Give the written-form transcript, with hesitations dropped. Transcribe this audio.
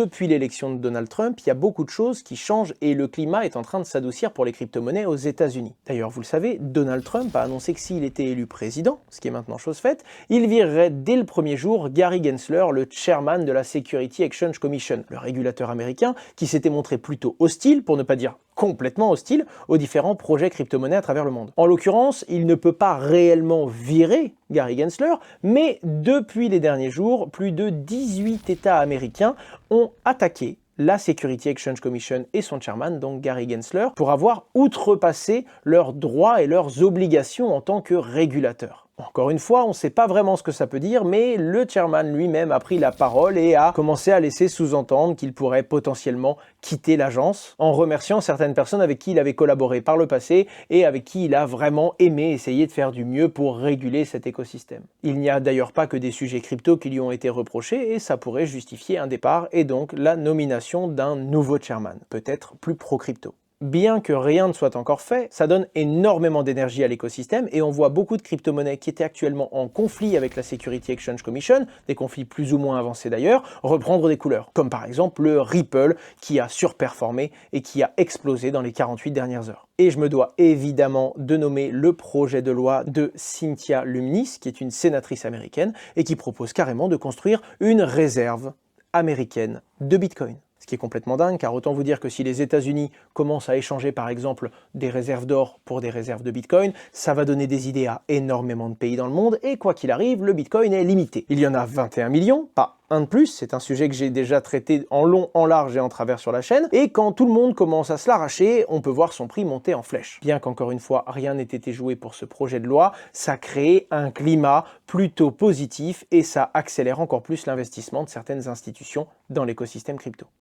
Depuis l'élection de Donald Trump, il y a beaucoup de choses qui changent et le climat est en train de s'adoucir pour les crypto-monnaies aux États-Unis. D'ailleurs, vous le savez, Donald Trump a annoncé que s'il était élu président, ce qui est maintenant chose faite, il virerait dès le premier jour Gary Gensler, le chairman de la Security Exchange Commission, le régulateur américain qui s'était montré plutôt hostile, pour ne pas dire complètement hostile, aux différents projets crypto-monnaies à travers le monde. En l'occurrence, il ne peut pas réellement virer Gary Gensler, mais depuis les derniers jours, plus de 18 États américains ont attaqué la Security Exchange Commission et son chairman, donc Gary Gensler, pour avoir outrepassé leurs droits et leurs obligations en tant que régulateur. Encore une fois, on ne sait pas vraiment ce que ça peut dire, mais le chairman lui-même a pris la parole et a commencé à laisser sous-entendre qu'il pourrait potentiellement quitter l'agence, en remerciant certaines personnes avec qui il avait collaboré par le passé et avec qui il a vraiment aimé essayer de faire du mieux pour réguler cet écosystème. Il n'y a d'ailleurs pas que des sujets crypto qui lui ont été reprochés et ça pourrait justifier un départ et donc la nomination d'un nouveau chairman, peut-être plus pro-crypto. Bien que rien ne soit encore fait, ça donne énormément d'énergie à l'écosystème et on voit beaucoup de crypto-monnaies qui étaient actuellement en conflit avec la Security Exchange Commission, des conflits plus ou moins avancés d'ailleurs, reprendre des couleurs, comme par exemple le Ripple qui a surperformé et qui a explosé dans les 48 dernières heures. Et je me dois évidemment de nommer le projet de loi de Cynthia Lummis, qui est une sénatrice américaine et qui propose carrément de construire une réserve américaine de Bitcoin. Ce qui est complètement dingue, car autant vous dire que si les États-Unis commencent à échanger par exemple des réserves d'or pour des réserves de Bitcoin, ça va donner des idées à énormément de pays dans le monde, et quoi qu'il arrive, le Bitcoin est limité. Il y en a 21 millions, pas un de plus, c'est un sujet que j'ai déjà traité en long, en large et en travers sur la chaîne, et quand tout le monde commence à se l'arracher, on peut voir son prix monter en flèche. Bien qu'encore une fois, rien n'ait été joué pour ce projet de loi, ça crée un climat plutôt positif et ça accélère encore plus l'investissement de certaines institutions dans l'écosystème crypto.